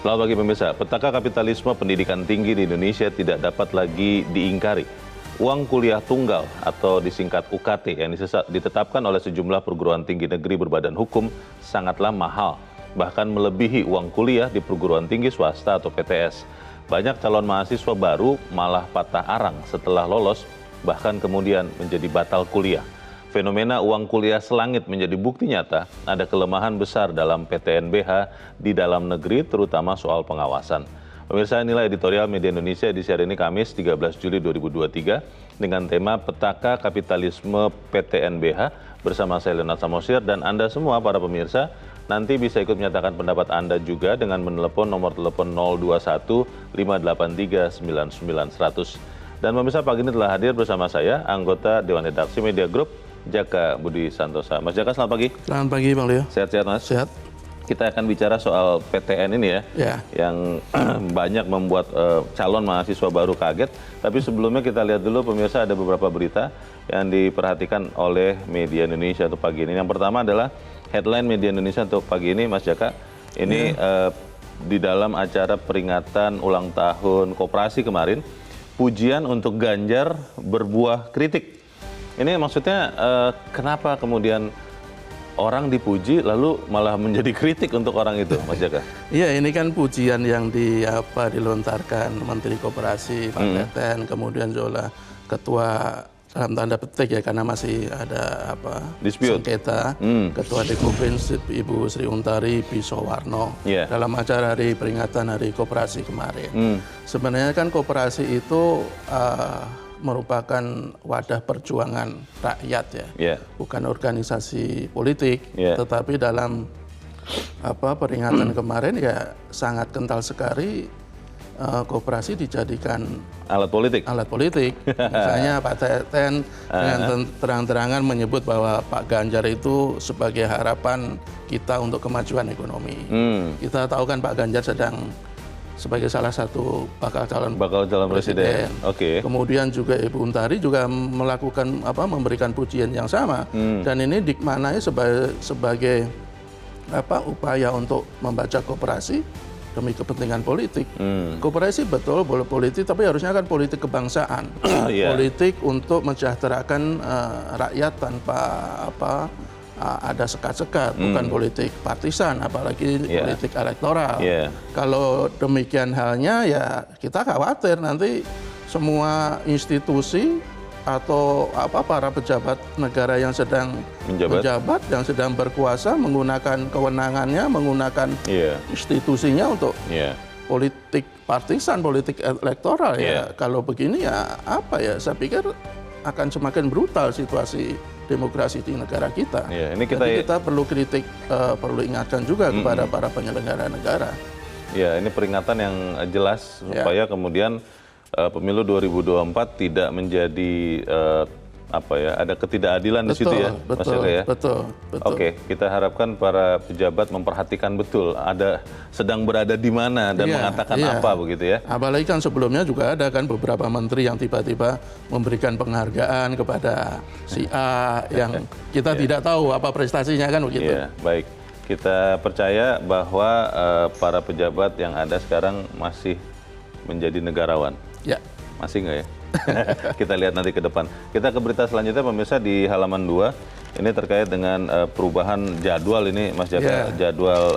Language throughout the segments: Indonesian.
Selamat pagi pemirsa. Petaka kapitalisme pendidikan tinggi di Indonesia tidak dapat lagi diingkari. Uang kuliah tunggal atau disingkat UKT yang ditetapkan oleh sejumlah perguruan tinggi negeri berbadan hukum sangatlah mahal, bahkan melebihi uang kuliah di perguruan tinggi swasta atau PTS. Banyak calon mahasiswa baru malah patah arang setelah lolos, bahkan kemudian menjadi batal kuliah. Fenomena uang kuliah selangit menjadi bukti nyata ada kelemahan besar dalam PTNBH di dalam negeri, terutama soal pengawasan. Pemirsa, inilah editorial Media Indonesia edisi hari ini Kamis 13 Juli 2023 dengan tema Petaka Kapitalisme PTNBH bersama saya Leonard Samosir, dan Anda semua para pemirsa nanti bisa ikut menyatakan pendapat Anda juga dengan menelepon nomor telepon 021 583 99 100. Dan pemirsa, pagi ini telah hadir bersama saya anggota Dewan Redaksi Media Group Jaka Budi Santosa. Mas Jaka, selamat pagi. Selamat pagi Bang Leo. Sehat-sehat Mas? Sehat. Kita akan bicara soal PTN ini ya. Yang banyak membuat calon mahasiswa baru kaget. Tapi sebelumnya kita lihat dulu pemirsa, ada beberapa berita yang diperhatikan oleh Media Indonesia untuk pagi ini. Yang pertama adalah headline Media Indonesia untuk pagi ini, Mas Jaka. Ini di dalam acara peringatan ulang tahun Koperasi kemarin, pujian untuk Ganjar berbuah kritik. Ini maksudnya kenapa kemudian orang dipuji lalu malah menjadi kritik untuk orang itu, Mas Jaka? Iya, ini kan pujian yang dilontarkan Menteri Koperasi Pak Teten, kemudian juga Ketua dalam tanda petik ya, karena masih ada sengketa, Ketua Dekopin Ibu Sri Untari Bisowarno dalam acara hari peringatan Hari Koperasi kemarin. Sebenarnya kan koperasi itu merupakan wadah perjuangan rakyat ya, bukan organisasi politik, tetapi dalam peringatan kemarin ya sangat kental sekali koperasi dijadikan alat politik. Misalnya Pak Teten dengan terang-terangan menyebut bahwa Pak Ganjar itu sebagai harapan kita untuk kemajuan ekonomi. Kita tahu kan Pak Ganjar sedang sebagai salah satu bakal calon presiden. Kemudian juga Ibu Untari juga melakukan memberikan pujian yang sama, dan ini dimaknai sebagai upaya untuk membaca koperasi demi kepentingan politik. Koperasi betul boleh politik, tapi harusnya kan politik kebangsaan, politik untuk mensejahterakan rakyat tanpa ada sekat-sekat, bukan politik partisan, apalagi politik elektoral. Kalau demikian halnya ya kita khawatir nanti semua institusi atau para pejabat negara yang sedang menjabat, yang sedang berkuasa menggunakan kewenangannya, menggunakan institusinya untuk politik partisan, politik elektoral ya. Kalau begini ya saya pikir akan semakin brutal situasi demokrasi di negara kita. Ini kita perlu kritik, perlu ingatkan juga kepada para penyelenggara negara. Ini peringatan yang jelas supaya kemudian pemilu 2024 tidak menjadi ada ketidakadilan di situ ya, Mas Jaka ya. Betul. Oke, kita harapkan para pejabat memperhatikan betul sedang berada di mana dan mengatakan apa begitu ya. Apalagi kan sebelumnya juga ada kan beberapa menteri yang tiba-tiba memberikan penghargaan kepada si A yang kita tidak tahu apa prestasinya kan begitu. Baik. Kita percaya bahwa para pejabat yang ada sekarang masih menjadi negarawan. Masih nggak ya? Kita lihat nanti ke depan. Kita ke berita selanjutnya pemirsa di halaman 2. Ini terkait dengan perubahan jadwal ini, Mas Jaka. Jadwal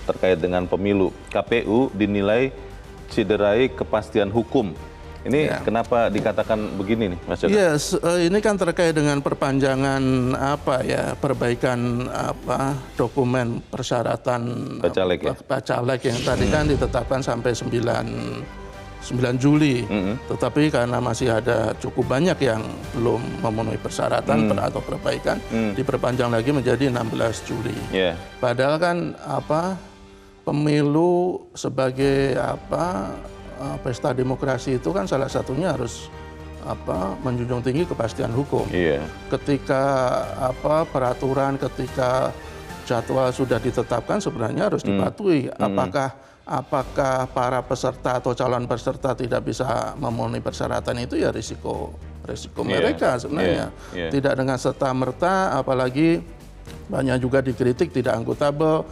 terkait dengan pemilu. KPU dinilai cederai kepastian hukum. Ini kenapa dikatakan begini nih, Mas Jaka? Ini kan terkait dengan perpanjangan perbaikan dokumen persyaratan Bacalek yang tadi kan ditetapkan sampai 9 Juli, tetapi karena masih ada cukup banyak yang belum memenuhi persyaratan atau perbaikan, diperpanjang lagi menjadi 16 Juli. Padahal kan pemilu sebagai pesta demokrasi itu kan salah satunya harus menjunjung tinggi kepastian hukum. Ketika peraturan, ketika jadwal sudah ditetapkan sebenarnya harus dipatuhi. Apakah para peserta atau calon peserta tidak bisa memenuhi persyaratan itu ya risiko mereka sebenarnya. Tidak dengan serta-merta, apalagi banyak juga dikritik tidak akuntabel,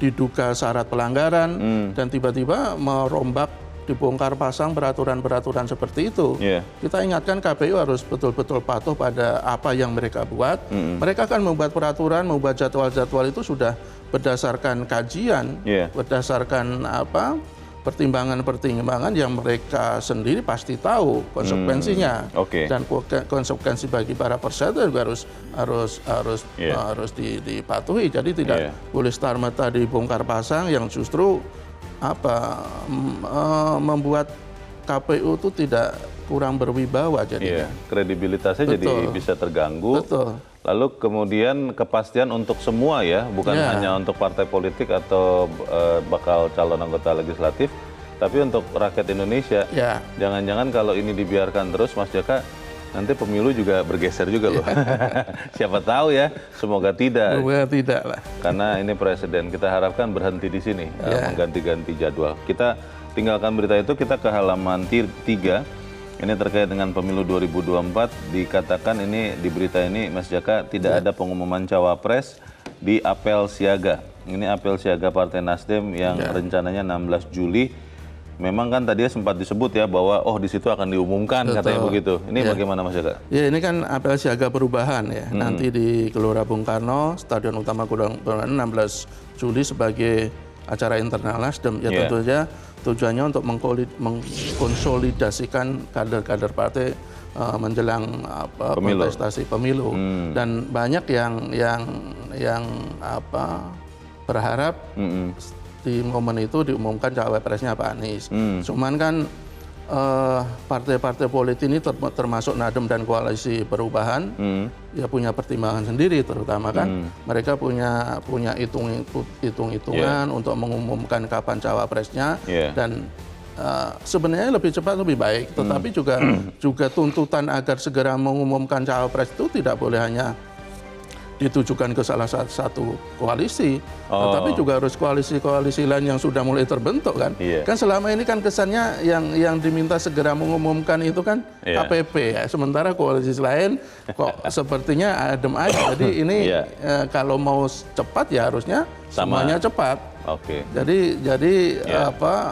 diduga syarat pelanggaran, dan tiba-tiba merombak, dibongkar pasang peraturan-peraturan seperti itu. Kita ingatkan KPU harus betul-betul patuh pada apa yang mereka buat. Mereka kan membuat peraturan, membuat jadwal-jadwal itu sudah berdasarkan kajian, berdasarkan pertimbangan-pertimbangan yang mereka sendiri pasti tahu konsekuensinya. Dan konsekuensi bagi para peserta juga harus dipatuhi. Jadi tidak boleh setar-merta dibongkar pasang yang justru membuat KPU itu tidak kurang berwibawa jadinya. Kredibilitasnya jadi bisa terganggu. Lalu kemudian kepastian untuk semua ya, bukan hanya untuk partai politik atau bakal calon anggota legislatif, tapi untuk rakyat Indonesia. Jangan-jangan kalau ini dibiarkan terus, Mas Jaka, nanti pemilu juga bergeser juga loh. Siapa tahu ya, semoga tidak. Semoga tidak lah. Karena ini presiden, kita harapkan berhenti di sini, mengganti-ganti jadwal. Kita tinggalkan berita itu, kita ke halaman 3. Ini terkait dengan pemilu 2024, dikatakan ini di berita ini, Mas Jaka, tidak ada pengumuman cawapres di apel siaga. Ini apel siaga Partai Nasdem yang rencananya 16 Juli. Memang kan tadi sempat disebut ya bahwa di situ akan diumumkan, katanya begitu. Ini bagaimana Mas Jaka? Ya, ini kan apel siaga perubahan ya. Nanti di Gelora Bung Karno, Stadion Utama Gelora Bung Karno 16 Juli sebagai acara internal Nasdem. Ya tentu saja tujuannya untuk mengkonsolidasikan kader-kader partai menjelang kontestasi pemilu. Dan banyak yang berharap di momen itu diumumkan cawapresnya Pak Anies. Cuman kan partai-partai politik ini termasuk Nasdem dan Koalisi Perubahan ya punya pertimbangan sendiri, terutama kan mereka punya hitung-hitungan untuk mengumumkan kapan cawapresnya. Dan sebenarnya lebih cepat lebih baik, tetapi juga tuntutan agar segera mengumumkan cawapres itu tidak boleh hanya ditujukan ke salah satu koalisi, tetapi juga harus koalisi-koalisi lain yang sudah mulai terbentuk kan. Kan selama ini kan kesannya yang diminta segera mengumumkan itu kan KPP ya, sementara koalisi lain kok sepertinya adem aja. Jadi ini kalau mau cepat ya harusnya semuanya cepat. Jadi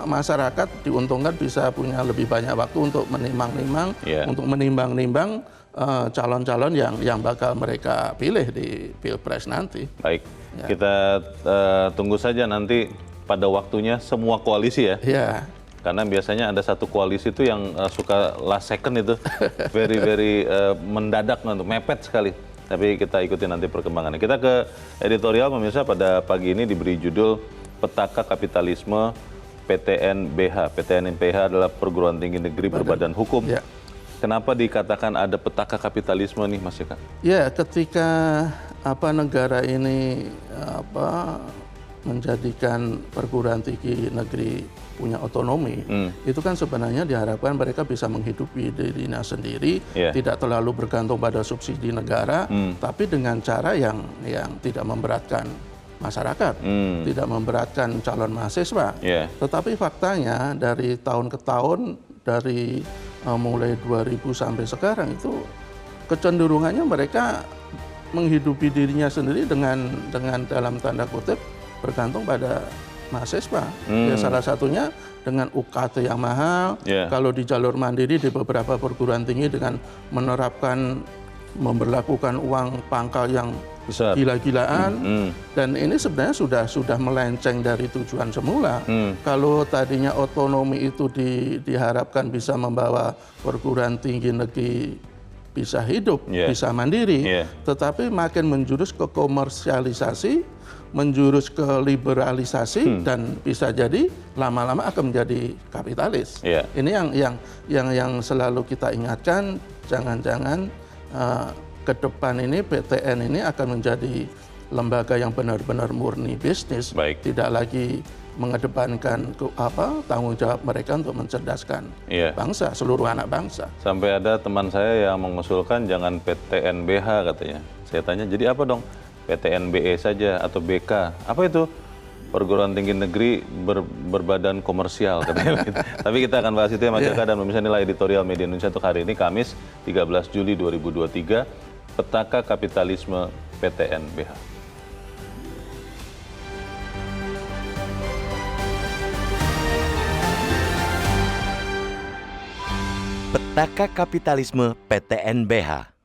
masyarakat diuntungkan bisa punya lebih banyak waktu untuk menimbang-nimbang calon-calon yang bakal mereka pilih di Pilpres nanti. Baik, kita tunggu saja nanti pada waktunya semua koalisi ya. Karena biasanya ada satu koalisi itu yang suka last second itu, very mendadak, mepet sekali. Tapi kita ikuti nanti perkembangannya. Kita ke editorial, pemirsa, pada pagi ini diberi judul Petaka Kapitalisme PTNBH. PTNBH adalah perguruan tinggi negeri berbadan hukum. Kenapa dikatakan ada petaka kapitalisme nih, Mas Jaka? Ya, ketika negara ini menjadikan perguruan tinggi negeri punya otonomi, itu kan sebenarnya diharapkan mereka bisa menghidupi dirinya sendiri, tidak terlalu bergantung pada subsidi negara, tapi dengan cara yang tidak memberatkan masyarakat, tidak memberatkan calon mahasiswa. Tetapi faktanya dari tahun ke tahun, dari mulai 2000 sampai sekarang itu kecenderungannya mereka menghidupi dirinya sendiri dengan dalam tanda kutip bergantung pada mahasiswa. Ya, salah satunya dengan UKT yang mahal. Kalau di jalur mandiri di beberapa perguruan tinggi dengan memberlakukan uang pangkal yang gila-gilaan, dan ini sebenarnya sudah melenceng dari tujuan semula. Kalau tadinya otonomi itu diharapkan bisa membawa perguruan tinggi negeri bisa hidup, bisa mandiri, tetapi makin menjurus ke komersialisasi, menjurus ke liberalisasi, dan bisa jadi lama-lama akan menjadi kapitalis. Ini yang selalu kita ingatkan, jangan-jangan ke depan ini PTN ini akan menjadi lembaga yang benar-benar murni bisnis, tidak lagi mengedepankan tanggung jawab mereka untuk mencerdaskan bangsa, seluruh anak bangsa. Sampai ada teman saya yang mengusulkan jangan PTNBH katanya. Saya tanya, jadi apa dong? PTNBE saja atau BK? Apa itu? Perguruan tinggi negeri berbadan komersial katanya. Tapi kita akan bahas itu ya Mas Jaka, dan pemirsa, nilai editorial Media Indonesia untuk hari ini Kamis 13 Juli 2023, Petaka Kapitalisme PTNBH. Petaka Kapitalisme PTNBH.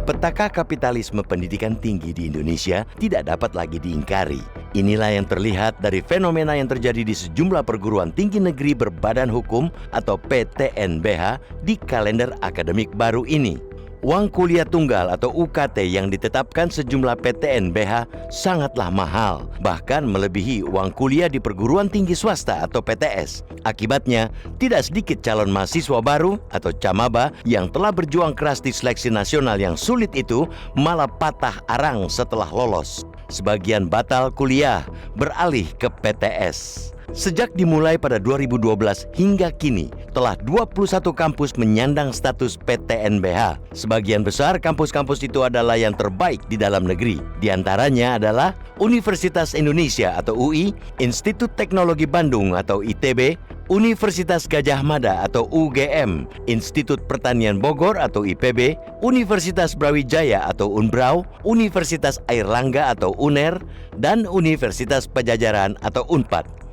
Petaka kapitalisme pendidikan tinggi di Indonesia tidak dapat lagi diingkari. Inilah yang terlihat dari fenomena yang terjadi di sejumlah perguruan tinggi negeri berbadan hukum atau PTNBH di kalender akademik baru ini. Uang kuliah tunggal atau UKT yang ditetapkan sejumlah PTNBH sangatlah mahal, bahkan melebihi uang kuliah di perguruan tinggi swasta atau PTS. Akibatnya, tidak sedikit calon mahasiswa baru atau camaba yang telah berjuang keras di seleksi nasional yang sulit itu malah patah arang setelah lolos. Sebagian batal kuliah, beralih ke PTS. Sejak dimulai pada 2012 hingga kini, telah 21 kampus menyandang status PTNBH. Sebagian besar kampus-kampus itu adalah yang terbaik di dalam negeri. Di antaranya adalah Universitas Indonesia atau UI, Institut Teknologi Bandung atau ITB, Universitas Gadjah Mada atau UGM, Institut Pertanian Bogor atau IPB, Universitas Brawijaya atau Unbrau, Universitas Airlangga atau UNER, dan Universitas Pajajaran atau UNPAD.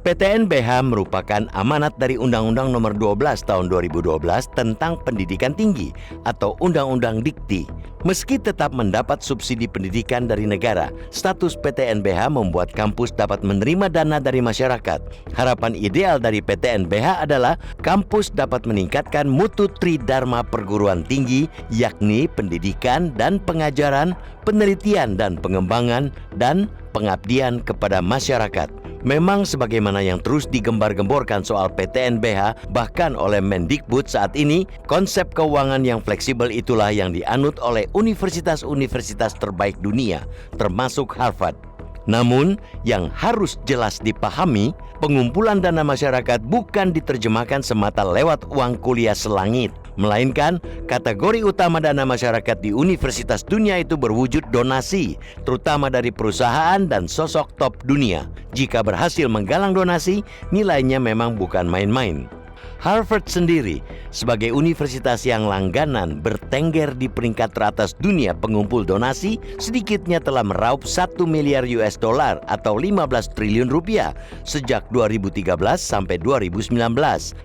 PTNBH merupakan amanat dari Undang-Undang Nomor 12 Tahun 2012 tentang Pendidikan Tinggi atau Undang-Undang Dikti. Meski tetap mendapat subsidi pendidikan dari negara, status PTNBH membuat kampus dapat menerima dana dari masyarakat. Harapan ideal dari PTNBH adalah kampus dapat meningkatkan mutu tridharma perguruan tinggi, yakni pendidikan dan pengajaran, penelitian dan pengembangan, dan pengabdian kepada masyarakat. Memang sebagaimana yang terus digembar-gemborkan soal PTNBH bahkan oleh Mendikbud saat ini, konsep keuangan yang fleksibel itulah yang dianut oleh universitas-universitas terbaik dunia, termasuk Harvard. Namun, yang harus jelas dipahami, pengumpulan dana masyarakat bukan diterjemahkan semata lewat uang kuliah selangit, melainkan kategori utama dana masyarakat di universitas dunia itu berwujud donasi, terutama dari perusahaan dan sosok top dunia. Jika berhasil menggalang donasi, nilainya memang bukan main-main. Harvard sendiri, sebagai universitas yang langganan bertengger di peringkat teratas dunia pengumpul donasi, sedikitnya telah meraup 1 miliar US dollar atau 15 triliun rupiah sejak 2013 sampai 2019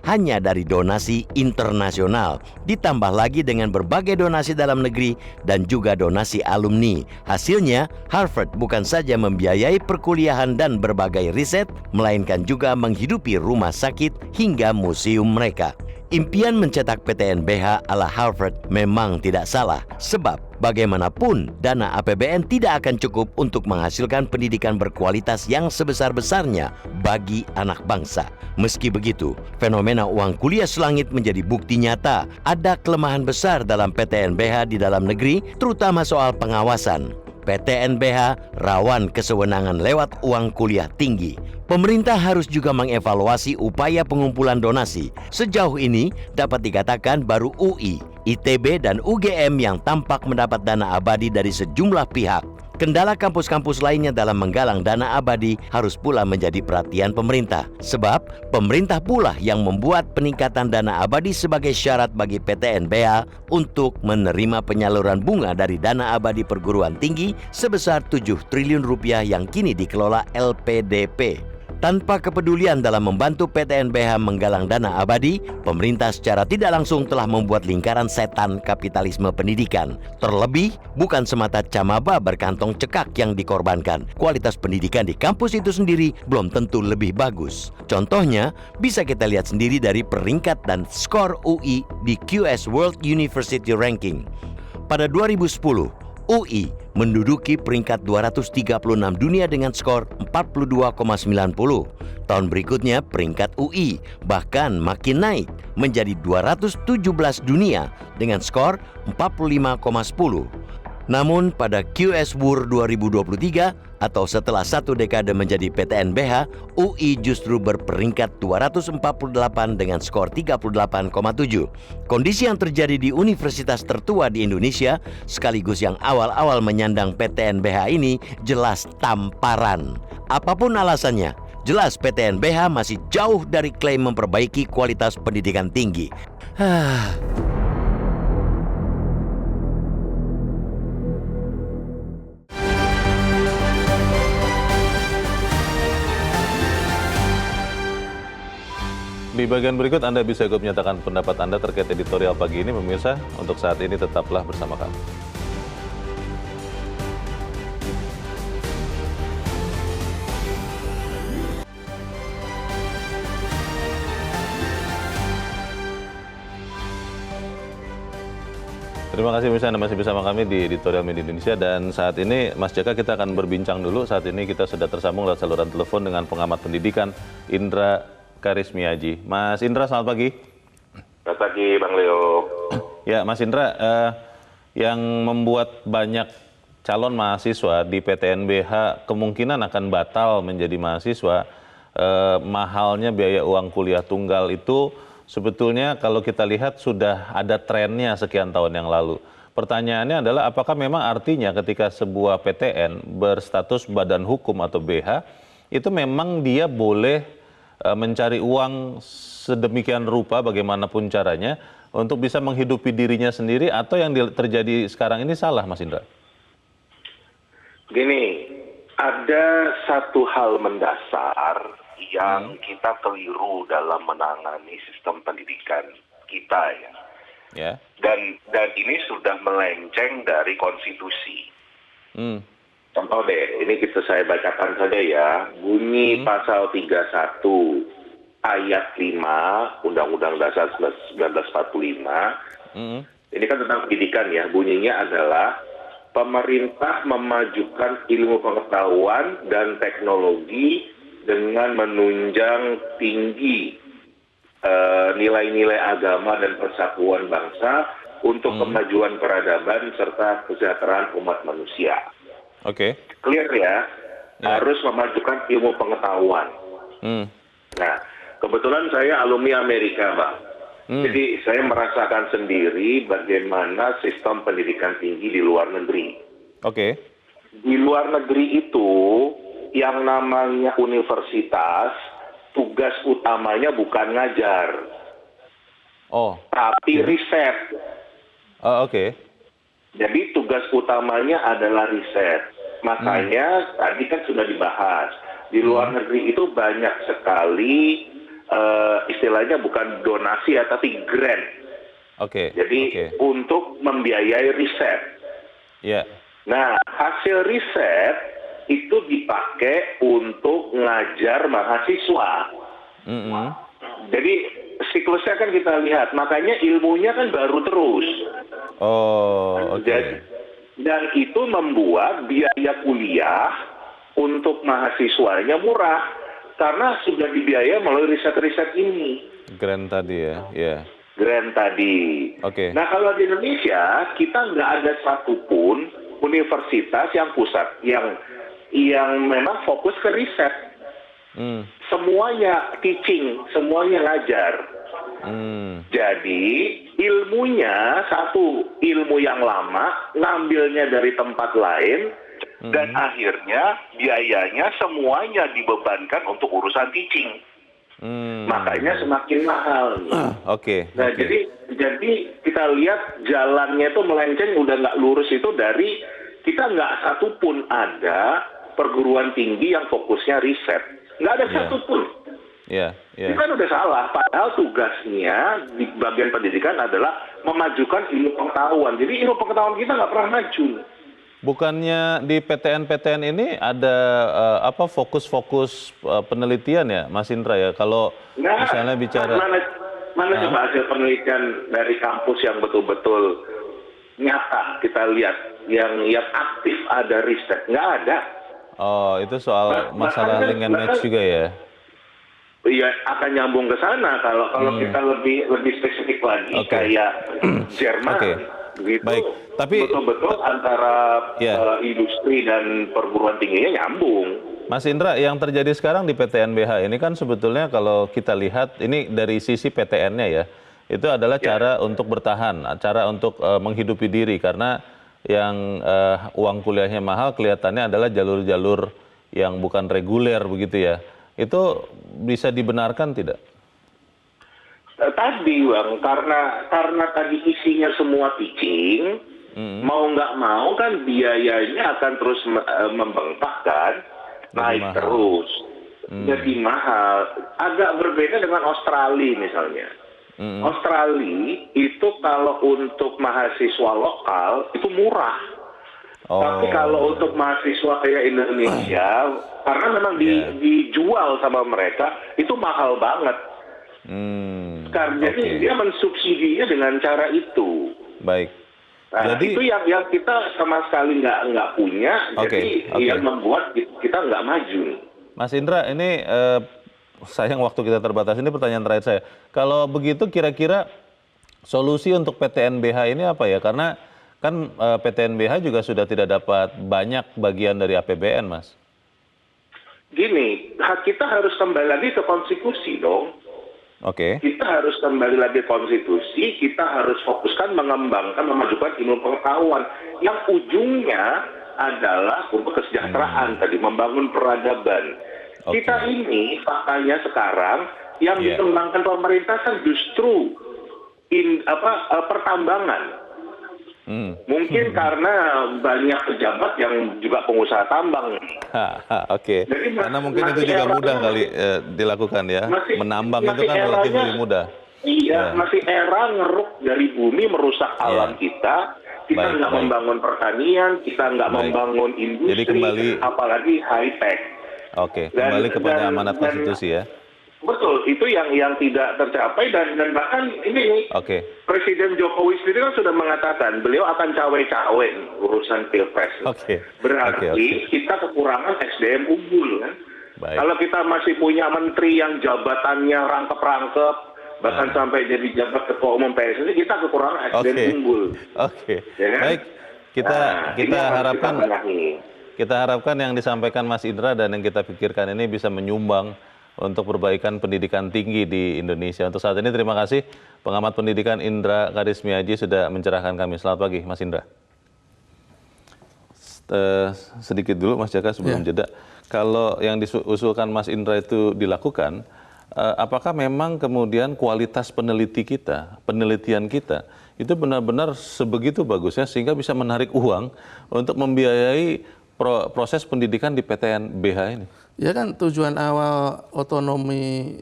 hanya dari donasi internasional. Ditambah lagi dengan berbagai donasi dalam negeri dan juga donasi alumni. Hasilnya, Harvard bukan saja membiayai perkuliahan dan berbagai riset, melainkan juga menghidupi rumah sakit hingga museum mereka. Impian mencetak PTNBH ala Harvard memang tidak salah, sebab bagaimanapun dana APBN tidak akan cukup untuk menghasilkan pendidikan berkualitas yang sebesar-besarnya bagi anak bangsa. Meski begitu, fenomena uang kuliah selangit menjadi bukti nyata ada kelemahan besar dalam PTNBH di dalam negeri, terutama soal pengawasan. PTNBH rawan kesewenangan lewat uang kuliah tinggi. Pemerintah harus juga mengevaluasi upaya pengumpulan donasi. Sejauh ini dapat dikatakan baru UI, ITB, dan UGM yang tampak mendapat dana abadi dari sejumlah pihak. Kendala kampus-kampus lainnya dalam menggalang dana abadi harus pula menjadi perhatian pemerintah. Sebab pemerintah pula yang membuat peningkatan dana abadi sebagai syarat bagi PTNBH untuk menerima penyaluran bunga dari dana abadi perguruan tinggi sebesar 7 triliun rupiah yang kini dikelola LPDP. Tanpa kepedulian dalam membantu PTNBH menggalang dana abadi, pemerintah secara tidak langsung telah membuat lingkaran setan kapitalisme pendidikan. Terlebih, bukan semata camaba berkantong cekak yang dikorbankan. Kualitas pendidikan di kampus itu sendiri belum tentu lebih bagus. Contohnya, bisa kita lihat sendiri dari peringkat dan skor UI di QS World University Ranking. Pada 2010, UI menduduki peringkat 236 dunia dengan skor 42,90. Tahun berikutnya peringkat UI bahkan makin naik menjadi 217 dunia dengan skor 45,10. Namun pada QS Wur 2023 atau setelah 1 dekade menjadi PTNBH, UI justru berperingkat 248 dengan skor 38,7. Kondisi yang terjadi di universitas tertua di Indonesia sekaligus yang awal-awal menyandang PTNBH ini jelas tamparan. Apapun alasannya, jelas PTNBH masih jauh dari klaim memperbaiki kualitas pendidikan tinggi. Di bagian berikut Anda bisa ikut menyatakan pendapat Anda terkait editorial pagi ini, pemirsa. Untuk saat ini tetaplah bersama kami. Terima kasih pemirsa, Anda masih bersama kami di Editorial Media Indonesia, dan saat ini Mas Jaka kita akan berbincang dulu. Saat ini kita sudah tersambung lewat saluran telepon dengan pengamat pendidikan Indra Karismiaji. Mas Indra, selamat pagi. Selamat pagi, Bang Leo. Ya, Mas Indra, yang membuat banyak calon mahasiswa di PTNBH kemungkinan akan batal menjadi mahasiswa, mahalnya biaya uang kuliah tunggal itu sebetulnya kalau kita lihat sudah ada trennya sekian tahun yang lalu. Pertanyaannya adalah apakah memang artinya ketika sebuah PTN berstatus badan hukum atau BH, itu memang dia boleh mencari uang sedemikian rupa bagaimanapun caranya untuk bisa menghidupi dirinya sendiri, atau yang terjadi sekarang ini salah, Mas Indra? Gini, ada satu hal mendasar yang kita keliru dalam menangani sistem pendidikan kita ya. Ya. Dan ini sudah melenceng dari konstitusi. Contoh deh, ini saya bacakan saja ya. Bunyi pasal 31 ayat 5 Undang-Undang Dasar 1945. Ini kan tentang pendidikan ya. Bunyinya adalah pemerintah memajukan ilmu pengetahuan dan teknologi dengan menunjang tinggi nilai-nilai agama dan persatuan bangsa untuk kemajuan peradaban serta kesejahteraan umat manusia. Oke. Clear ya? Harus memajukan ilmu pengetahuan. Nah, kebetulan saya alumni Amerika, Bang. Jadi saya merasakan sendiri bagaimana sistem pendidikan tinggi di luar negeri. Oke. Di luar negeri itu yang namanya universitas, tugas utamanya bukan ngajar, tapi riset. Oke. Jadi tugas utamanya adalah riset. Makanya tadi kan sudah dibahas, di luar negeri itu banyak sekali istilahnya bukan donasi ya, tapi grant. Jadi untuk membiayai riset. Nah, hasil riset itu dipakai untuk ngajar mahasiswa. Jadi siklusnya kan kita lihat, makanya ilmunya kan baru terus. Dan itu membuat biaya kuliah untuk mahasiswanya murah karena sudah dibiayai melalui riset-riset ini. Grant tadi ya. Grant tadi. Nah, kalau di Indonesia kita nggak ada satupun universitas yang pusat yang memang fokus ke riset. Semuanya teaching, semuanya ngajar. Jadi ilmunya satu ilmu yang lama, ngambilnya dari tempat lain, dan akhirnya biayanya semuanya dibebankan untuk urusan teaching. Makanya semakin mahal. Nah, jadi kita lihat jalannya itu melenceng, udah nggak lurus itu dari kita nggak satupun ada perguruan tinggi yang fokusnya riset. Nggak ada satupun. Itu kan udah salah. Padahal tugasnya di bagian pendidikan adalah memajukan ilmu pengetahuan. Jadi ilmu pengetahuan kita nggak pernah maju. Bukannya di PTN-PTN ini ada fokus-fokus penelitian ya, Mas Indra ya? Kalau misalnya bicara mana coba hasil penelitian dari kampus yang betul-betul nyata kita lihat yang aktif ada riset, nggak ada. Itu soal masalah link and match juga ya? Iya, akan nyambung ke sana kalau kita lebih spesifik lagi kayak Jerman. Begitu. Baik, tapi betul-betul antara industri dan perguruan tingginya nyambung. Mas Indra, yang terjadi sekarang di PTNBH ini kan sebetulnya kalau kita lihat ini dari sisi PTN-nya ya, itu adalah cara untuk bertahan, cara untuk menghidupi diri karena yang uang kuliahnya mahal kelihatannya adalah jalur-jalur yang bukan reguler begitu ya. Itu bisa dibenarkan tidak? Tadi Bang, karena tadi isinya semua pitching, mau nggak mau kan biayanya akan terus membengkak kan, naik terus, jadi mahal. Agak berbeda dengan Australia misalnya. Australia itu kalau untuk mahasiswa lokal itu murah. Tapi kalau untuk mahasiswa kayak Indonesia, karena memang dijual sama mereka, itu mahal banget. Jadi dia mensubsidinya dengan cara itu. Baik. Nah, Jadi itu yang kita sama sekali nggak punya, jadi yang membuat kita nggak maju. Mas Indra, ini sayang waktu kita terbatas. Ini pertanyaan terakhir saya. Kalau begitu kira-kira solusi untuk PTNBH ini apa ya? Karena kan PTNBH juga sudah tidak dapat banyak bagian dari APBN, Mas. Gini, kita harus kembali lagi ke konstitusi dong. Kita harus kembali lagi konstitusi, kita harus fokuskan mengembangkan, memajukan ilmu pengetahuan yang ujungnya adalah untuk kesejahteraan tadi, membangun peradaban. Kita ini faktanya sekarang yang dikembangkan pemerintah kan justru pertambangan. Mungkin karena banyak pejabat yang juga pengusaha tambang. Jadi, karena mungkin itu juga mudah kali dilakukan ya. Menambang itu kan relatif lebih mudah. Iya, masih era ngeruk dari bumi merusak alam kita. Kita nggak membangun pertanian, kita nggak membangun industri, jadi kembali, apalagi high tech. Kembali kepada amanat konstitusi ya. Betul, itu yang tidak tercapai dan bahkan ini Presiden Jokowi sendiri kan sudah mengatakan beliau akan cawe-cawe urusan pilpres. Berarti kita kekurangan SDM unggul kan. Kalau kita masih punya menteri yang jabatannya rangkep-rangkep, bahkan sampai jadi jabat ketua umum PSSI, kita kekurangan SDM unggul. Ya kan? Baik, kita harapkan yang disampaikan Mas Indra dan yang kita pikirkan ini bisa menyumbang untuk perbaikan pendidikan tinggi di Indonesia. Untuk saat ini terima kasih pengamat pendidikan Indra Karismiaji sudah mencerahkan kami. Selamat pagi Mas Indra. Sedikit dulu Mas Jaka sebelum jeda. Kalau yang diusulkan Mas Indra itu dilakukan, apakah memang kemudian kualitas penelitian kita itu benar-benar sebegitu bagusnya sehingga bisa menarik uang untuk membiayai proses pendidikan di PTNBH ini? Ya kan tujuan awal otonomi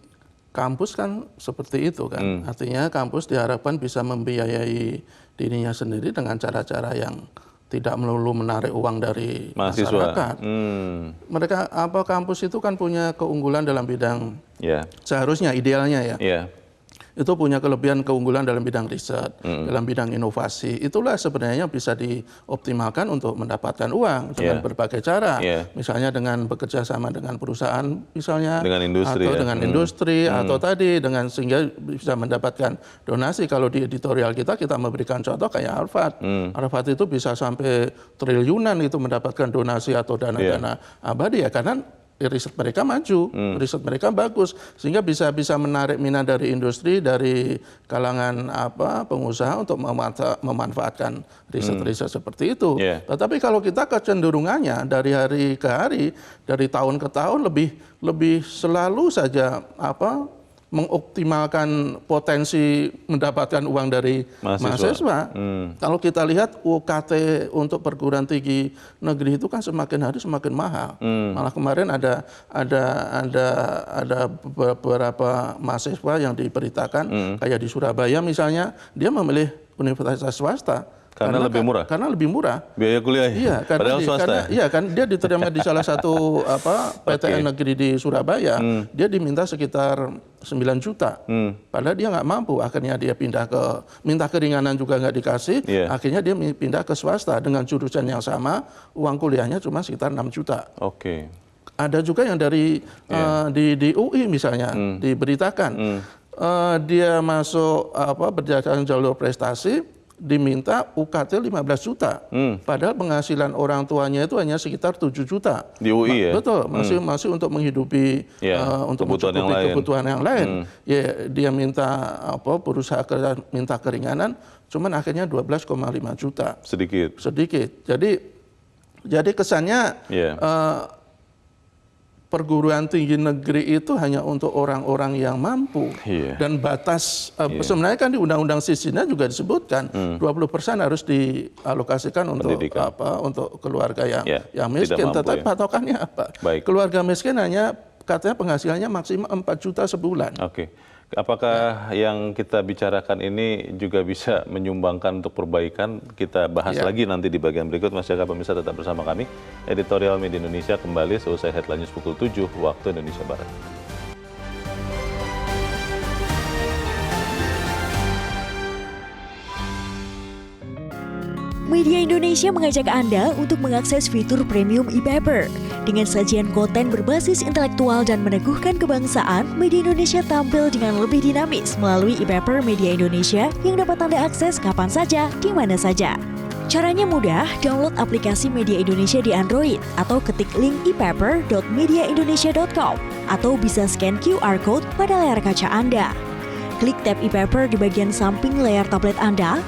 kampus kan seperti itu kan. Artinya kampus diharapkan bisa membiayai dirinya sendiri dengan cara-cara yang tidak melulu menarik uang dari masyarakat. Mereka kampus itu kan punya keunggulan dalam bidang seharusnya idealnya ya. Itu punya kelebihan keunggulan dalam bidang riset, dalam bidang inovasi. Itulah sebenarnya bisa dioptimalkan untuk mendapatkan uang dengan berbagai cara. Misalnya dengan bekerja sama dengan perusahaan misalnya, dengan industri, atau dengan industri, atau tadi dengan sehingga bisa mendapatkan donasi. Kalau di editorial kita memberikan contoh kayak Harvard. Harvard itu bisa sampai triliunan itu mendapatkan donasi atau dana-dana abadi ya karena riset mereka maju, riset mereka bagus, sehingga bisa menarik minat dari industri, dari kalangan pengusaha untuk memanfaatkan riset-riset seperti itu. Tetapi kalau kita kecenderungannya dari hari ke hari, dari tahun ke tahun lebih selalu saja mengoptimalkan potensi mendapatkan uang dari mahasiswa. Kalau kita lihat UKT untuk perguruan tinggi negeri itu kan semakin hari semakin mahal. Malah kemarin ada beberapa mahasiswa yang diberitakan kayak di Surabaya misalnya dia memilih universitas swasta. Karena lebih murah. Karena lebih murah. Biaya kuliah. Iya, padahal swasta. Kan dia diterima di salah satu PTN negeri di Surabaya. Dia diminta sekitar 9 juta. Padahal dia nggak mampu. Akhirnya dia minta keringanan juga nggak dikasih. Akhirnya dia pindah ke swasta dengan jurusan yang sama. Uang kuliahnya cuma sekitar 6 juta. Ada juga yang dari di UI misalnya diberitakan. Dia masuk berdasarkan jalur prestasi. diminta UKT 15 juta. Padahal penghasilan orang tuanya itu hanya sekitar 7 juta. Di UI ya? Betul, masih untuk menghidupi untuk kebutuhan yang lain. Ya, dia minta berusaha minta keringanan, cuman akhirnya 12,5 juta. Sedikit. Jadi kesannya perguruan tinggi negeri itu hanya untuk orang-orang yang mampu. Dan batas sebenarnya kan di Undang-Undang Sisdina juga disebutkan 20% harus dialokasikan untuk untuk keluarga yang miskin. Tetapi patokannya apa? Keluarga miskin hanya katanya penghasilannya maksimal 4 juta sebulan. Apakah yang kita bicarakan ini juga bisa menyumbangkan untuk perbaikan? Kita bahas lagi nanti di bagian berikut. Mas Jaka, pemirsa tetap bersama kami. Editorial Media Indonesia kembali seusai Headline News pukul 7 waktu Indonesia Barat. Media Indonesia mengajak Anda untuk mengakses fitur premium e-paper. Dengan sajian konten berbasis intelektual dan meneguhkan kebangsaan, Media Indonesia tampil dengan lebih dinamis melalui e-paper Media Indonesia yang dapat Anda akses kapan saja, di mana saja. Caranya mudah, download aplikasi Media Indonesia di Android atau ketik link e-paper.mediaindonesia.com atau bisa scan QR Code pada layar kaca Anda. Klik tab e-paper di bagian samping layar tablet Anda,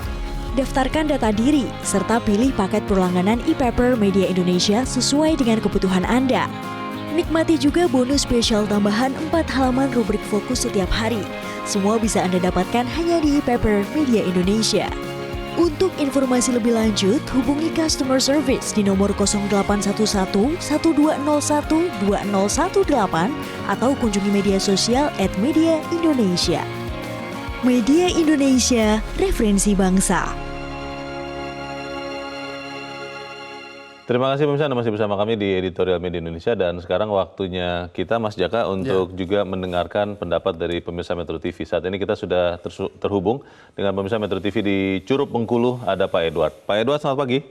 daftarkan data diri, serta pilih paket berlangganan e-paper Media Indonesia sesuai dengan kebutuhan Anda. Nikmati juga bonus spesial tambahan 4 halaman rubrik fokus setiap hari. Semua bisa Anda dapatkan hanya di e-paper Media Indonesia. Untuk informasi lebih lanjut, hubungi customer service di nomor 0811 1201 2018 atau kunjungi media sosial @mediaindonesia. Media Indonesia, referensi bangsa. Terima kasih pemirsa, Anda masih bersama kami di Editorial Media Indonesia, dan sekarang waktunya kita, Mas Jaka, untuk juga mendengarkan pendapat dari pemirsa Metro TV. Saat ini kita sudah terhubung dengan pemirsa Metro TV di Curup Bengkulu, ada Pak Edward. Pak Edward, selamat pagi.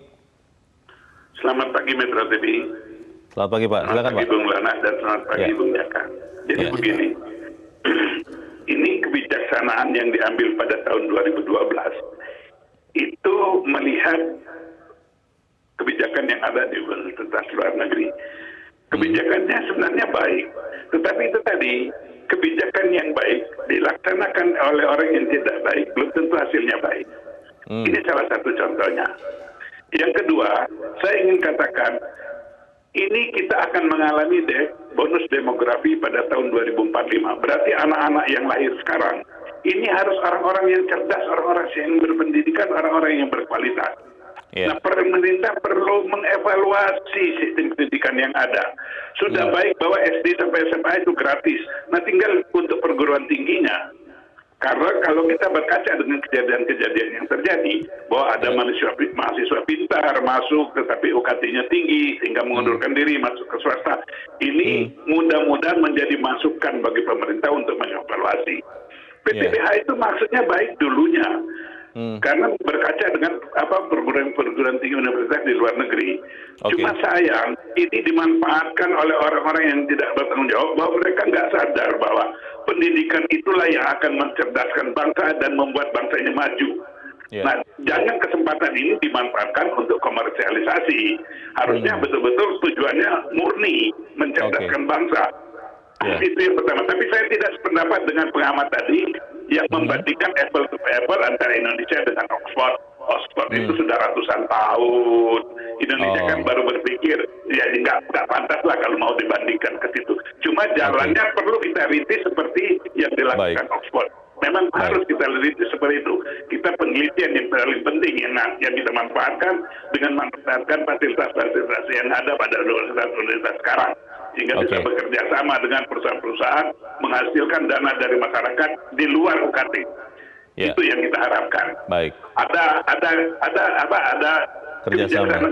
Selamat pagi Metro TV. Selamat pagi Pak, silakan Pak. Selamat pagi Bung Lana dan selamat pagi Bung Jaka. Jadi begini, ini kebijaksanaan yang diambil pada tahun 2012 itu melihat kebijakan yang ada di Universitas Luar Negeri. Kebijakannya sebenarnya baik, tetapi itu tadi, kebijakan yang baik dilaksanakan oleh orang yang tidak baik, belum tentu hasilnya baik. Ini salah satu contohnya. Yang kedua, saya ingin katakan, ini kita akan mengalami bonus demografi pada tahun 2045. Berarti anak-anak yang lahir sekarang, ini harus orang-orang yang cerdas, orang-orang yang berpendidikan, orang-orang yang berkualitas. Nah, pemerintah perlu mengevaluasi sistem pendidikan yang ada. Sudah baik bahwa SD sampai SMA itu gratis. Nah, tinggal untuk perguruan tingginya. Karena kalau kita berkaca dengan kejadian-kejadian yang terjadi, bahwa ada mahasiswa pintar masuk tetapi UKT-nya tinggi sehingga mengundurkan diri masuk ke swasta. Ini mudah-mudahan menjadi masukan bagi pemerintah untuk mengevaluasi. PTBH itu maksudnya baik dulunya. Karena berkaca dengan perguruan tinggi universitas di luar negeri. Cuma sayang, ini dimanfaatkan oleh orang-orang yang tidak bertanggung jawab, bahwa mereka nggak sadar bahwa pendidikan itulah yang akan mencerdaskan bangsa dan membuat bangsanya maju. Nah, jangan kesempatan ini dimanfaatkan untuk komersialisasi. Harusnya betul-betul tujuannya murni mencerdaskan bangsa. Itu yang pertama. Tapi saya tidak sependapat dengan pengamat tadi yang membandingkan apple to apple antara Indonesia dengan Oxford. Oxford itu sudah ratusan tahun. Indonesia kan baru berpikir, ya nggak pantas lah kalau mau dibandingkan ke situ. Cuma jalannya perlu kita rintis seperti yang dilakukan Oxford. Memang harus kita rintis seperti itu. Kita penelitian yang paling penting yang kita manfaatkan dengan memanfaatkan fasilitas-fasilitas yang ada pada universitas sekarang. Sehingga bisa bekerja sama dengan perusahaan-perusahaan menghasilkan dana dari masyarakat di luar UKT. Itu yang kita harapkan. Baik. Ada kebijaksanaan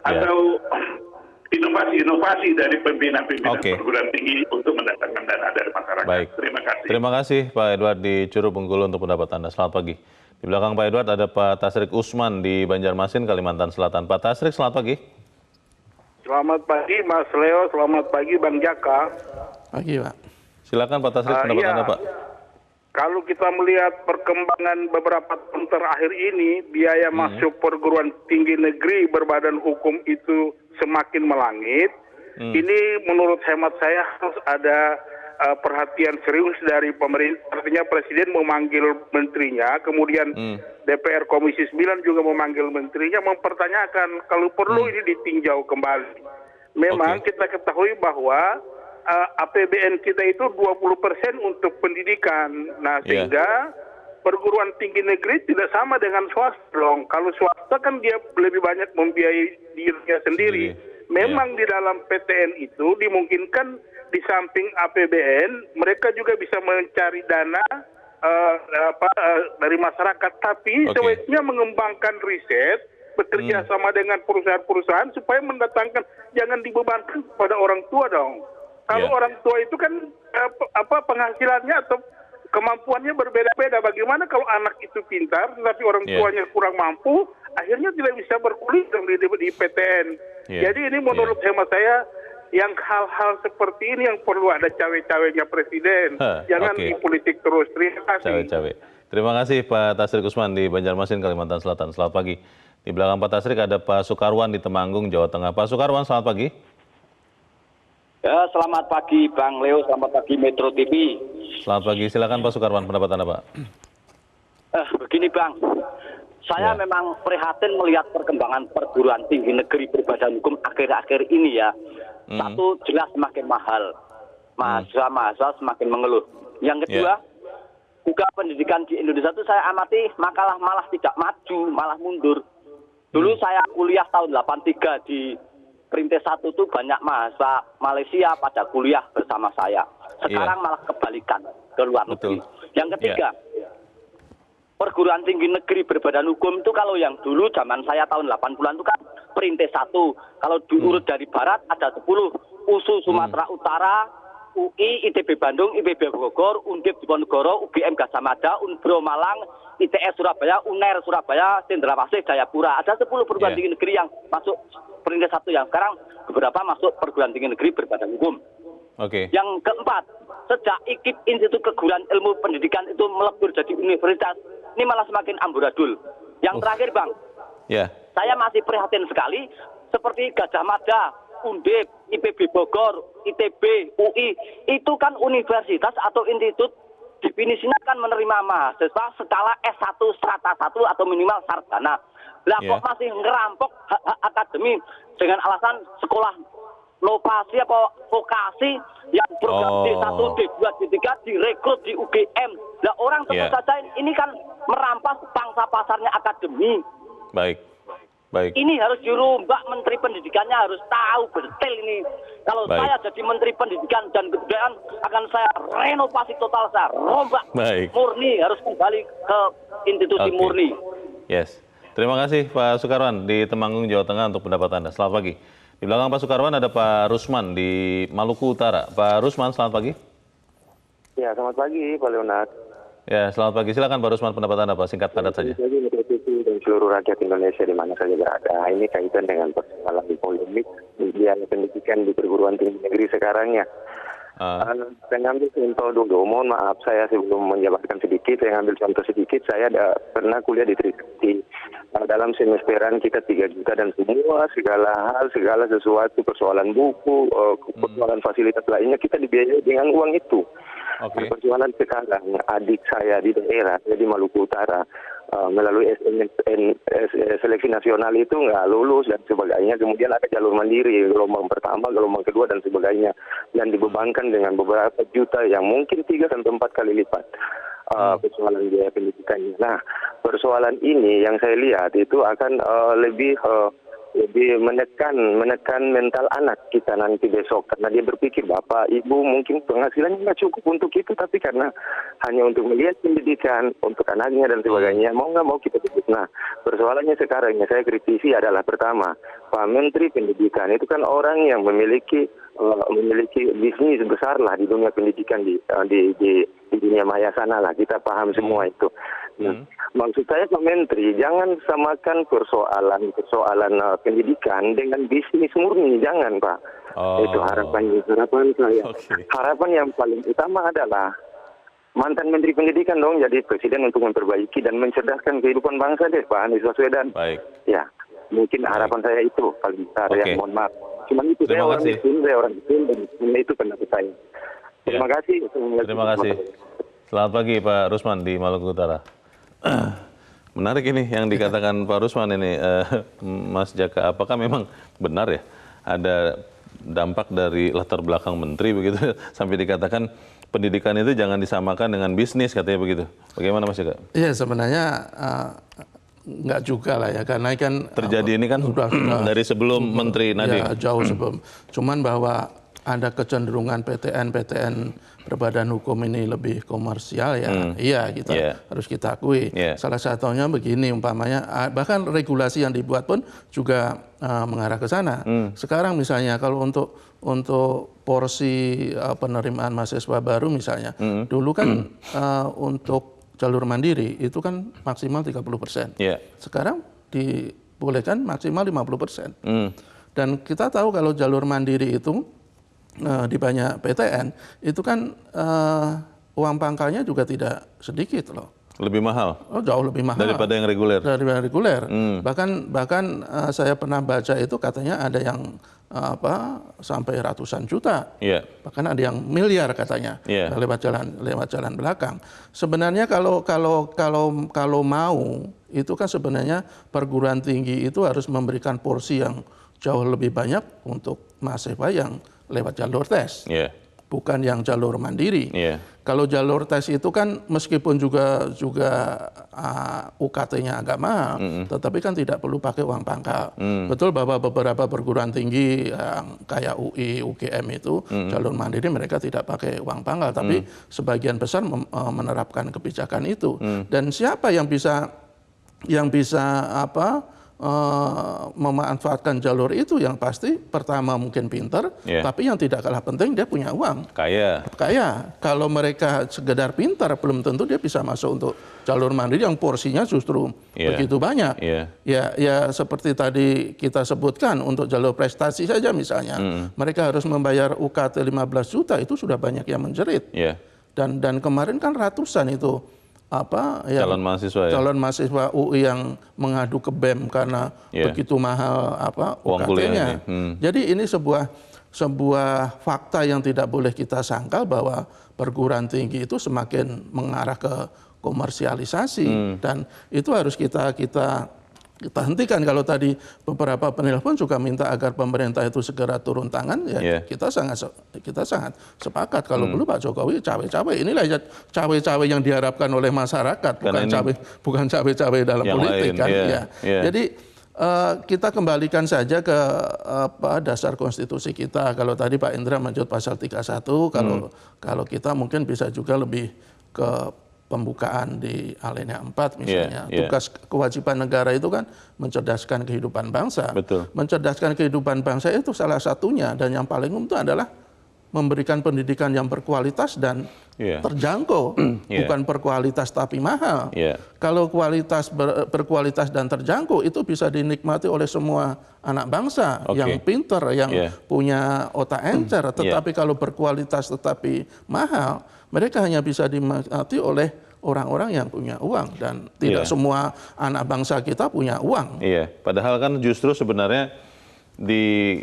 atau inovasi dari pimpinan-pimpinan perguruan tinggi untuk mendatangkan dana dari masyarakat. Baik. Terima kasih. Terima kasih Pak Edward di Curup Bengkulu untuk pendapat Anda. Selamat pagi. Di belakang Pak Edward ada Pak Tasrik Usman di Banjarmasin, Kalimantan Selatan. Pak Tasrik, selamat pagi. Selamat pagi Mas Leo, selamat pagi Bang Jaka. Pagi Pak. Silakan Pak Tasrik, pendapat Anda Pak. kalau kita melihat perkembangan beberapa tahun terakhir ini, biaya masuk perguruan tinggi negeri berbadan hukum itu semakin melangit. Ini menurut hemat saya harus ada perhatian serius dari pemerintah. Artinya Presiden memanggil menterinya, kemudian DPR Komisi 9 juga memanggil menterinya, mempertanyakan kalau perlu ini ditinjau kembali. Memang kita ketahui bahwa APBN kita itu 20% untuk pendidikan. Nah, sehingga perguruan tinggi negeri tidak sama dengan swasta dong. Kalau swasta kan dia lebih banyak membiayai dirinya sendiri. Memang di dalam PTN itu dimungkinkan di samping APBN mereka juga bisa mencari dana dari masyarakat, tapi sebaiknya mengembangkan riset, bekerja sama dengan perusahaan-perusahaan supaya mendatangkan, jangan dibebankan pada orang tua dong. Kalau orang tua itu kan penghasilannya atau kemampuannya berbeda-beda. Bagaimana kalau anak itu pintar tapi orang tuanya kurang mampu, akhirnya tidak bisa berkuliah di PTN. Jadi ini menurut hemat saya, yang hal-hal seperti ini yang perlu ada cawe-cawenya Presiden. Jangan di politik terus. Terima kasih. Cawe-cawe. Terima kasih Pak Tasrik Usman di Banjarmasin, Kalimantan Selatan. Selamat pagi. Di belakang Pak Tasrik ada Pak Sukarwan di Temanggung, Jawa Tengah. Pak Sukarwan, selamat pagi. Ya, selamat pagi Bang Leo, selamat pagi Metro TV. Selamat pagi, silakan Pak Sukarwan, pendapat Anda Pak. Begini Bang, saya memang prihatin melihat perkembangan perguruan tinggi negeri berbadan hukum akhir-akhir ini ya. Satu, jelas semakin mahal. Mahasiswa semakin mengeluh. Yang kedua, juga pendidikan di Indonesia itu saya amati malah tidak maju, malah mundur. Dulu saya kuliah tahun 83 di Perintis 1 itu banyak mahasiswa Malaysia pada kuliah bersama saya. Sekarang malah kebalikan ke luar negeri. Yang ketiga, perguruan tinggi negeri berbadan hukum itu kalau yang dulu zaman saya tahun 80-an itu kan Perintis 1. Kalau diurut dari barat ada 10. USU Sumatera Utara, UI, ITB Bandung, IPB Bogor, Undip Diponegoro, UGM Gadjah Mada, Unbro Malang, ITS Surabaya, UNER Surabaya, Cendrawasih, Jayapura. Ada 10 perguruan tinggi negeri yang masuk Perintis 1 yang sekarang beberapa masuk perguruan tinggi negeri berbadan hukum. Yang keempat, sejak IKIP Institut Keguruan Ilmu Pendidikan itu melebur jadi universitas, ini malah semakin amburadul. Yang terakhir Bang, saya masih prihatin sekali seperti Gadjah Mada, Undip, IPB Bogor, ITB, UI, itu kan universitas atau institut definisinya kan menerima mahasiswa skala S1, strata 1 atau minimal sarjana. Lah kok masih ngerampok hak-hak akademi dengan alasan sekolah lokasi apa vokasi yang program D1, D2, D3 direkrut di UGM. Lah orang tentu saja ini kan merampas pangsa pasarnya akademi. Baik. Ini harus dirombak, Menteri Pendidikannya harus tahu betul ini. Kalau saya jadi Menteri Pendidikan dan Kebudayaan akan saya renovasi total, saya rombak murni, harus kembali ke institusi murni. Terima kasih Pak Sukarwan di Temanggung, Jawa Tengah untuk pendapat Anda. Selamat pagi. Di belakang Pak Sukarwan ada Pak Rusman di Maluku Utara. Pak Rusman, selamat pagi. Ya, selamat pagi Pak Leonard. Ya, selamat pagi. Silakan Pak Rusman, pendapat Anda Pak, singkat padat saja. Dan seluruh rakyat Indonesia di mana saja berada. Ini kaitan dengan persoalan polemik biaya pendidikan di perguruan tinggi negeri sekarang ya. Saya ambil contoh dulu, mohon maaf saya sebelum menjabarkan sedikit, saya ambil contoh sedikit. Saya pernah kuliah di Trisakti. Dalam semesteran kita 3 juta dan semua segala hal, segala sesuatu, persoalan buku, persoalan fasilitas lainnya kita dibiayai dengan uang itu. Persoalan sekarang adik saya di daerah, di Maluku Utara, melalui seleksi nasional itu nggak lulus dan sebagainya. Kemudian ada jalur mandiri, gelombang pertama, gelombang kedua dan sebagainya, dan dibebankan dengan beberapa juta yang mungkin 3 sampai 4 kali lipat persoalan biaya pendidikannya. Nah, persoalan ini yang saya lihat itu akan lebih menekan mental anak kita nanti besok, karena dia berpikir bapak ibu mungkin penghasilannya nggak cukup untuk itu, tapi karena hanya untuk melihat pendidikan untuk anaknya dan sebagainya, mau nggak mau kita tutup. Nah, persoalannya sekarang yang saya kritisi adalah pertama, Pak Menteri Pendidikan itu kan orang yang memiliki bisnis besar lah di dunia pendidikan di dunia maya sana lah, kita paham semua itu. Nah, maksud saya Pak Menteri jangan samakan persoalan pendidikan dengan bisnis murni, jangan Pak. Itu harapan saya. Harapan yang paling utama adalah mantan Menteri Pendidikan dong jadi presiden untuk memperbaiki dan mencerdaskan kehidupan bangsa deh, Pak Anies Baswedan. Baik. Ya, mungkin harapan saya itu paling besar ya, mohon maaf. Cuman itu saya orang miskin, dan itu pendapat saya. Terima kasih. Terima kasih. Selamat pagi Pak Rusman di Maluku Utara. Menarik ini yang dikatakan Pak Rusman ini, Mas Jaka. Apakah memang benar ya ada dampak dari latar belakang menteri begitu sampai dikatakan pendidikan itu jangan disamakan dengan bisnis katanya begitu. Bagaimana Mas Jaka? Iya sebenarnya nggak juga lah ya karena kan terjadi ini kan sudah dari sebelum Menteri Nadiem. Ya, jauh sebelum. Cuman bahwa ada kecenderungan PTN berbadan hukum ini lebih komersial ya. Iya kita harus kita akui. Salah satunya begini umpamanya bahkan regulasi yang dibuat pun juga mengarah ke sana. Sekarang misalnya kalau untuk porsi penerimaan mahasiswa baru misalnya, dulu kan untuk jalur mandiri itu kan maksimal 30%. Sekarang dibolehkan maksimal 50%. Dan kita tahu kalau jalur mandiri itu di banyak PTN itu kan uang pangkalnya juga tidak sedikit loh. Lebih mahal? Oh, jauh lebih mahal. Daripada yang reguler? Daripada reguler. Bahkan saya pernah baca itu katanya ada yang sampai ratusan juta. Bahkan ada yang miliar katanya lewat jalan belakang. Sebenarnya kalau mau itu kan sebenarnya perguruan tinggi itu harus memberikan porsi yang jauh lebih banyak untuk mahasiswa yang lewat jalur tes. Bukan yang jalur mandiri. Kalau jalur tes itu kan meskipun juga UKT-nya agak mahal, tetapi kan tidak perlu pakai uang pangkal. Betul bahwa beberapa perguruan tinggi yang kayak UI, UGM itu jalur mandiri mereka tidak pakai uang pangkal, tapi sebagian besar menerapkan kebijakan itu. Dan siapa yang bisa memanfaatkan jalur itu yang pasti pertama mungkin pintar, tapi yang tidak kalah penting dia punya uang. Kaya. Kalau mereka sekedar pintar belum tentu dia bisa masuk untuk jalur mandiri yang porsinya justru begitu banyak. Ya seperti tadi kita sebutkan untuk jalur prestasi saja misalnya, mereka harus membayar UKT 15 juta itu sudah banyak yang menjerit. Dan kemarin kan ratusan itu calon mahasiswa UI yang mengadu ke BEM karena begitu mahal UKT-nya. Jadi ini sebuah fakta yang tidak boleh kita sangkal bahwa perguruan tinggi itu semakin mengarah ke komersialisasi dan itu harus kita hentikan. Kalau tadi beberapa penelpon juga minta agar pemerintah itu segera turun tangan, ya kita sangat sepakat. Kalau dulu Pak Jokowi cawe-cawe, inilah ya cawe-cawe yang diharapkan oleh masyarakat, bukan cawe-cawe dalam politik kan. Jadi kita kembalikan saja ke dasar konstitusi kita. Kalau tadi Pak Indra menyebut pasal 31, kalau kita mungkin bisa juga lebih ke pembukaan di alinea 4 misalnya. Tugas kewajiban negara itu kan mencerdaskan kehidupan bangsa. Mencerdaskan kehidupan bangsa itu salah satunya dan yang paling umum itu adalah memberikan pendidikan yang berkualitas dan terjangkau, bukan berkualitas tapi mahal. Kalau berkualitas dan terjangkau itu bisa dinikmati oleh semua anak bangsa yang pintar, yang punya otak encer. Tetapi kalau berkualitas tetapi mahal, mereka hanya bisa dinikmati oleh orang-orang yang punya uang dan tidak semua anak bangsa kita punya uang. Padahal kan justru sebenarnya di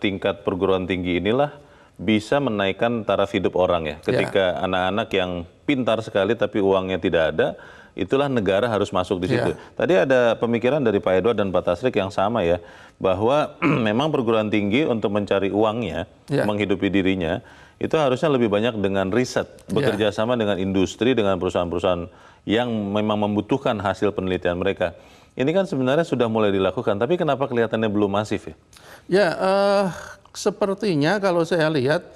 tingkat perguruan tinggi inilah bisa menaikkan taraf hidup orang ya. Ketika anak-anak yang pintar sekali tapi uangnya tidak ada, itulah negara harus masuk di situ. Tadi ada pemikiran dari Pak Edward dan Pak Tasrik yang sama ya, bahwa memang perguruan tinggi untuk mencari uangnya, menghidupi dirinya, itu harusnya lebih banyak dengan riset, bekerja sama dengan industri, dengan perusahaan-perusahaan yang memang membutuhkan hasil penelitian mereka. Ini kan sebenarnya sudah mulai dilakukan, tapi kenapa kelihatannya belum masif ya? Sepertinya kalau saya lihat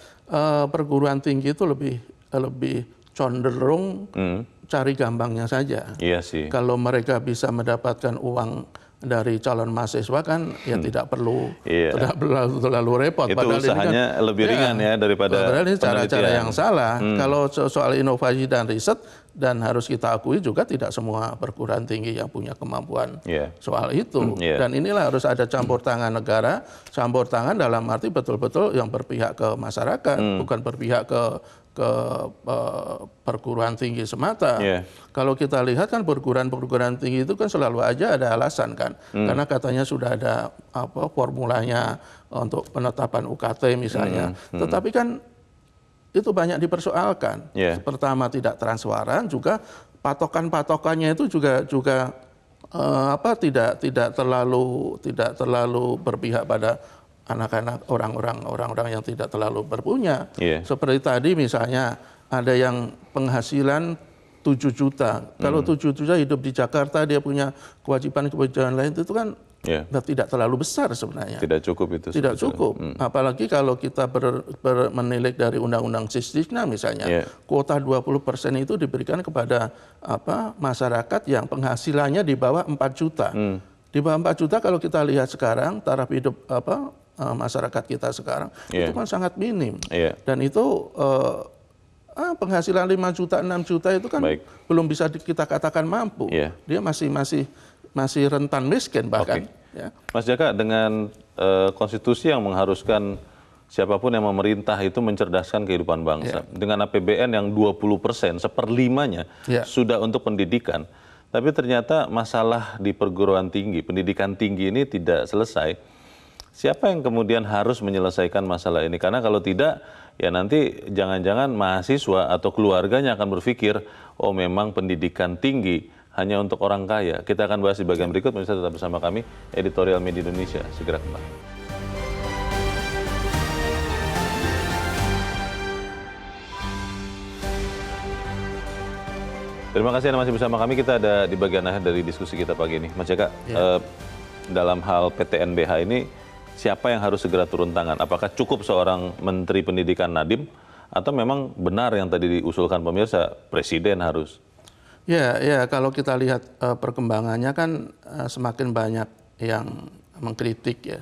perguruan tinggi itu lebih cenderung cari gampangnya saja. Kalau mereka bisa mendapatkan uang dari calon mahasiswa kan tidak perlu terlalu repot. Itu padahal usahanya lebih ringan ya daripada padahal ini cara-cara yang salah. Kalau soal inovasi dan riset Dan harus kita akui juga tidak semua perguruan tinggi yang punya kemampuan soal itu. Dan inilah harus ada campur tangan negara, campur tangan dalam arti betul-betul yang berpihak ke masyarakat, bukan berpihak ke perguruan tinggi semata. Kalau kita lihat kan perguruan tinggi itu kan selalu aja ada alasan kan, karena katanya sudah ada formulanya untuk penetapan UKT misalnya. Tetapi kan itu banyak dipersoalkan. Pertama tidak transparan, juga patokannya itu juga tidak terlalu berpihak pada anak-anak orang-orang yang tidak terlalu berpunya. Seperti tadi misalnya ada yang penghasilan 7 juta. Kalau 7 juta hidup di Jakarta dia punya kewajiban lain itu kan tidak terlalu besar sebenarnya. Tidak cukup itu. Tidak cukup. Apalagi kalau kita menilik dari Undang-Undang Sisdiknas misalnya, kuota 20% itu diberikan kepada masyarakat yang penghasilannya di bawah 4 juta. Di bawah 4 juta kalau kita lihat sekarang taraf hidup masyarakat kita sekarang itu kan sangat minim. Dan itu penghasilan 5 juta, 6 juta itu kan belum bisa kita katakan mampu. Dia masih rentan miskin bahkan. Mas Jaka, dengan konstitusi yang mengharuskan siapapun yang memerintah itu mencerdaskan kehidupan bangsa, dengan APBN yang 20%, seperlimanya sudah untuk pendidikan, tapi ternyata masalah di perguruan tinggi, pendidikan tinggi ini tidak selesai. Siapa yang kemudian harus menyelesaikan masalah ini? Karena kalau tidak, ya nanti jangan-jangan mahasiswa atau keluarganya akan berpikir, oh memang pendidikan tinggi hanya untuk orang kaya. Kita akan bahas di bagian berikut, pemirsa tetap bersama kami, Editorial Media Indonesia. Segera kembali. Terima kasih Anda masih bersama kami. Kita ada di bagian akhir dari diskusi kita pagi ini. Mas Jaka, dalam hal PTNBH ini, siapa yang harus segera turun tangan? Apakah cukup seorang Menteri Pendidikan Nadiem, atau memang benar yang tadi diusulkan pemirsa, Presiden harus? Ya, kalau kita lihat perkembangannya kan semakin banyak yang mengkritik ya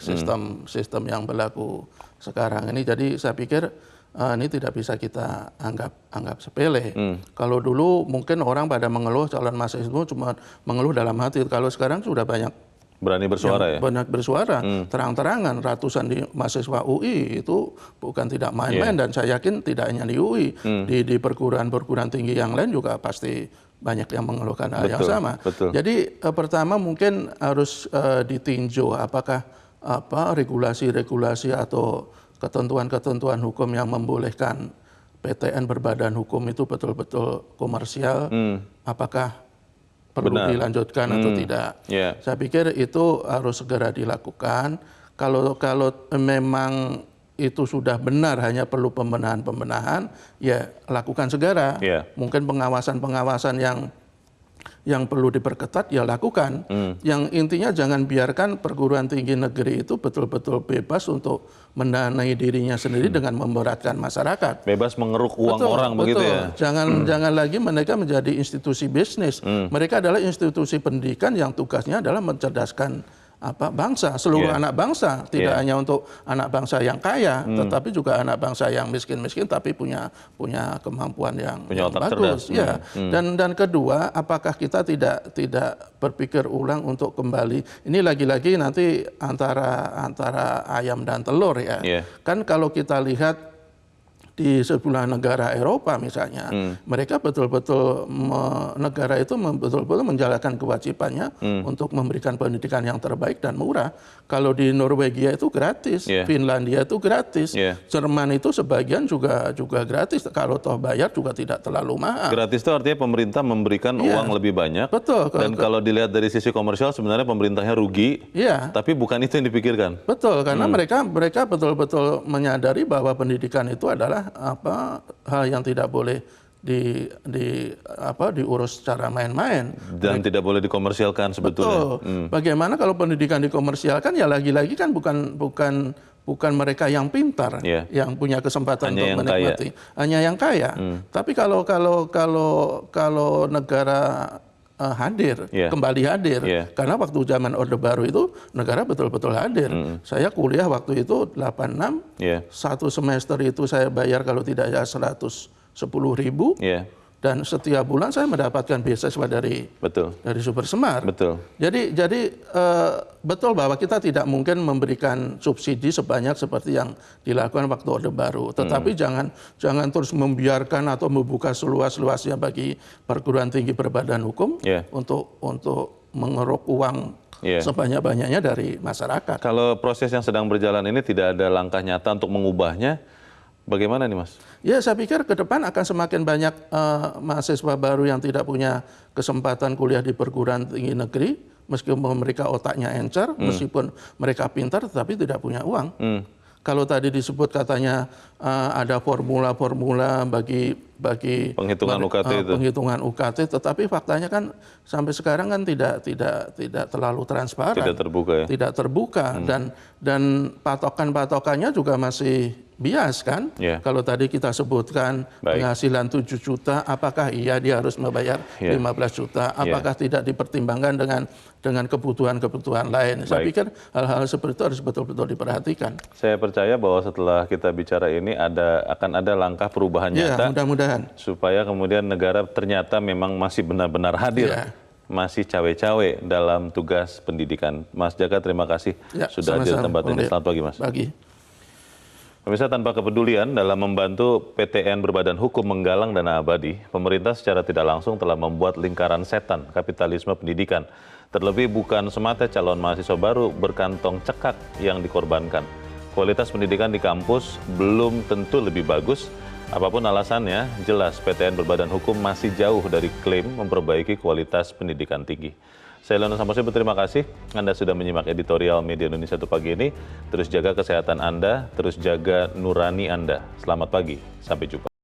sistem yang berlaku sekarang ini. Jadi saya pikir ini tidak bisa kita anggap sepele. Kalau dulu mungkin orang pada mengeluh, calon mahasiswa cuma mengeluh dalam hati. Kalau sekarang sudah banyak berani bersuara banyak bersuara, terang-terangan. Ratusan di mahasiswa UI itu bukan tidak main-main, dan saya yakin tidak hanya di UI, di perguruan tinggi yang lain juga pasti banyak yang mengeluhkan hal yang sama. Jadi pertama mungkin harus ditinjau apakah regulasi-regulasi atau ketentuan-ketentuan hukum yang membolehkan PTN berbadan hukum itu betul-betul komersial, apakah perlu dilanjutkan atau tidak. Saya pikir itu harus segera dilakukan. Kalau memang itu sudah benar, hanya perlu pembenahan, ya lakukan segera. Mungkin pengawasan yang perlu diperketat, ya lakukan. Yang intinya jangan biarkan perguruan tinggi negeri itu betul-betul bebas untuk mendanai dirinya sendiri dengan memberatkan masyarakat. Bebas mengeruk uang orang begitu ya. Jangan lagi mereka menjadi institusi bisnis. Mereka adalah institusi pendidikan yang tugasnya adalah mencerdaskan bangsa, seluruh anak bangsa, tidak hanya untuk anak bangsa yang kaya, tetapi juga anak bangsa yang miskin-miskin tapi punya kemampuan yang bagus. Dan kedua, apakah kita tidak berpikir ulang untuk kembali? Ini lagi-lagi nanti antara ayam dan telur ya. Kan kalau kita lihat di sebelah negara Eropa misalnya, mereka betul-betul negara itu betul-betul menjalankan kewajibannya untuk memberikan pendidikan yang terbaik dan murah. Kalau di Norwegia itu gratis, Finlandia itu gratis, Jerman itu sebagian juga gratis. Kalau toh bayar juga tidak terlalu mahal. Gratis itu artinya pemerintah memberikan uang lebih banyak. Betul. Dan kalau dilihat dari sisi komersial sebenarnya pemerintahnya rugi. Tapi bukan itu yang dipikirkan. Betul, karena mereka betul-betul menyadari bahwa pendidikan itu adalah hal yang tidak boleh diurus secara main-main dan tidak boleh dikomersialkan sebetulnya. Bagaimana kalau pendidikan dikomersialkan, ya lagi-lagi kan bukan mereka yang pintar yang punya kesempatan untuk menikmati, hanya yang kaya. Tapi kalau negara kembali hadir, karena waktu zaman Orde Baru itu negara betul-betul hadir. Saya kuliah waktu itu 86, satu semester itu saya bayar kalau tidak ya 110.000, Dan setiap bulan saya mendapatkan beasiswa dari Super Semar. Jadi betul bahwa kita tidak mungkin memberikan subsidi sebanyak seperti yang dilakukan waktu Orde Baru. Tetapi jangan terus membiarkan atau membuka seluas-luasnya bagi perguruan tinggi berbadan hukum untuk mengeruk uang sebanyak-banyaknya dari masyarakat. Kalau proses yang sedang berjalan ini tidak ada langkah nyata untuk mengubahnya, bagaimana nih Mas? Ya, saya pikir ke depan akan semakin banyak mahasiswa baru yang tidak punya kesempatan kuliah di perguruan tinggi negeri, meskipun mereka otaknya encer, meskipun mereka pintar, tetapi tidak punya uang. Kalau tadi disebut katanya ada formula-formula bagi penghitungan UKT itu. Penghitungan UKT, tetapi faktanya kan sampai sekarang kan tidak terlalu transparan. Tidak terbuka ya. Tidak terbuka dan patokan-patokannya juga masih bias kan. Kalau tadi kita sebutkan penghasilan 7 juta, apakah iya dia harus membayar 15 juta? Apakah tidak dipertimbangkan dengan kebutuhan-kebutuhan lain? Saya pikir hal-hal seperti itu harus betul-betul diperhatikan. Saya percaya bahwa setelah kita bicara ini akan ada langkah perubahan nyata. Mudah-mudahan. Supaya kemudian negara ternyata memang masih benar-benar hadir. Masih cawe-cawe dalam tugas pendidikan. Mas Jaka, terima kasih sudah hadir di tempat ini. Selamat pagi Mas. Pagi. Pemirsa, tanpa kepedulian dalam membantu PTN berbadan hukum menggalang dana abadi, pemerintah secara tidak langsung telah membuat lingkaran setan kapitalisme pendidikan. Terlebih bukan semata calon mahasiswa baru berkantong cekak yang dikorbankan. Kualitas pendidikan di kampus belum tentu lebih bagus. Apapun alasannya, jelas PTN berbadan hukum masih jauh dari klaim memperbaiki kualitas pendidikan tinggi. Saya Leonard Samosir berterima kasih Anda sudah menyimak editorial Media Indonesia untuk pagi ini. Terus jaga kesehatan Anda, terus jaga nurani Anda. Selamat pagi, sampai jumpa.